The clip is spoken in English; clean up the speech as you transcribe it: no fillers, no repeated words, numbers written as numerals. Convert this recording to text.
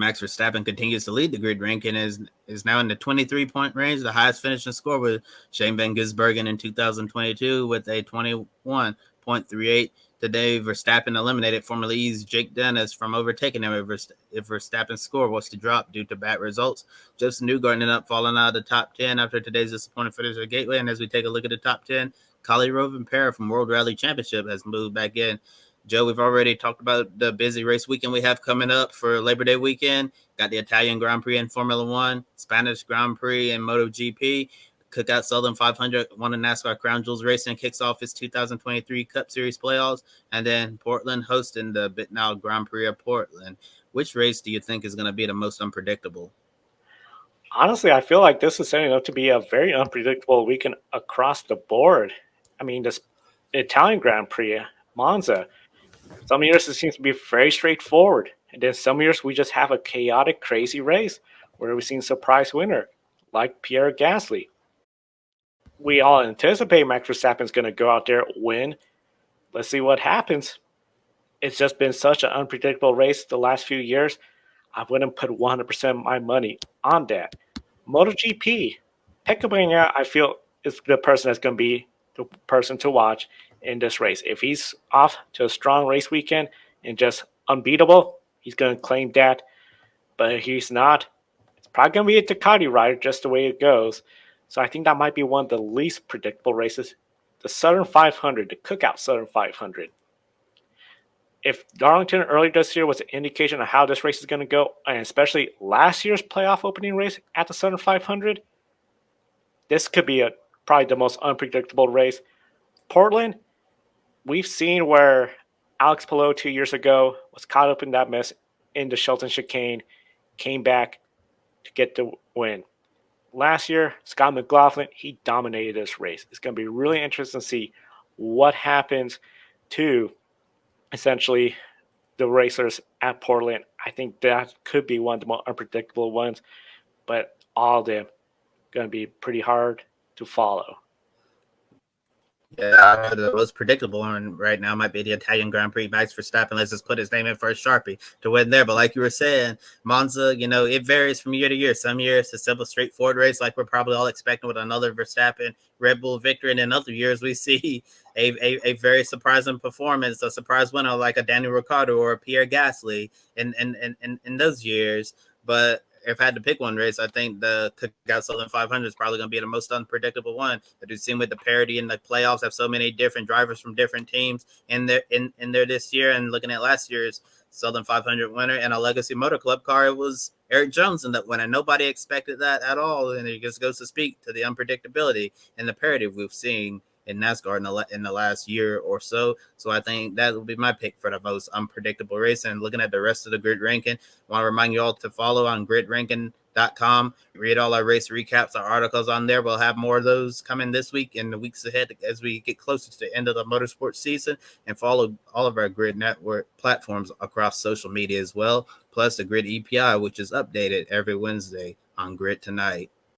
Max Verstappen continues to lead the grid ranking is now in the 23-point range, the highest finishing score with Shane Van Gisbergen in 2022 with a 21.38. Today, Verstappen eliminated Formula E's Jake Dennis from overtaking him if Verstappen's score was to drop due to bad results. Joseph Newgarden ended up falling out of the top 10 after today's disappointing finish at Gateway. And as we take a look at the top 10, Kali Rovanpera from World Rally Championship has moved back in. Joe, we've already talked about the busy race weekend we have coming up for Labor Day weekend. Got the Italian Grand Prix in Formula One, Spanish Grand Prix in MotoGP. Cookout Southern 500, one of NASCAR Crown Jewels Racing kicks off its 2023 Cup Series playoffs. And then Portland hosting the Bitnow Grand Prix of Portland. Which race do you think is going to be the most unpredictable? Honestly, I feel like this is setting up to be a very unpredictable weekend across the board. I mean, this Italian Grand Prix, Monza, some years it seems to be very straightforward. And then some years we just have a chaotic, crazy race where we've seen surprise winner like Pierre Gasly. We all anticipate Max Verstappen's going to go out there, win. Let's see what happens. It's just been such an unpredictable race the last few years. I wouldn't put 100% of my money on that. MotoGP, Pecco Bagnaia, I feel, is the person that's going to be the person to watch in this race. If he's off to a strong race weekend and just unbeatable, he's going to claim that. But if he's not, it's probably going to be a Ducati rider just the way it goes. So I think that might be one of the least predictable races. The Southern 500, the Cookout Southern 500. If Darlington earlier this year was an indication of how this race is going to go, and especially last year's playoff opening race at the Southern 500, this could be probably the most unpredictable race. Portland, we've seen where Alex Palou 2 years ago was caught up in that mess in the Shelton chicane, came back to get the win. Last year, Scott McLaughlin, he dominated this race. It's going to be really interesting to see what happens to essentially the racers at Portland. I think that could be one of the more unpredictable ones, but all of them going to be pretty hard to follow. Yeah, the most predictable one right now might be the Italian Grand Prix. Max Verstappen, let's just put his name in for a Sharpie to win there. But like you were saying, Monza, it varies from year to year. Some years it's a simple, straightforward race, like we're probably all expecting with another Verstappen Red Bull victory. And in other years, we see a very surprising performance, a surprise winner like a Daniel Ricciardo or a Pierre Gasly in those years. But if I had to pick one race, I think the Cookout Southern 500 is probably going to be the most unpredictable one. But we've seen with the parity in the playoffs, have so many different drivers from different teams in there this year. And looking at last year's Southern 500 winner and a Legacy Motor Club car, it was Eric Jones in that winner. Nobody expected that at all. And it just goes to speak to the unpredictability and the parity we've seen in NASCAR in the last year or so. So I think that will be my pick for the most unpredictable race. And looking at the rest of the grid ranking, I want to remind you all to follow on gridranking.com. Read all our race recaps, our articles on there. We'll have more of those coming this week and the weeks ahead as we get closer to the end of the motorsports season, and follow all of our Grid Network platforms across social media as well. Plus the Grid EPI, which is updated every Wednesday on Grid Tonight.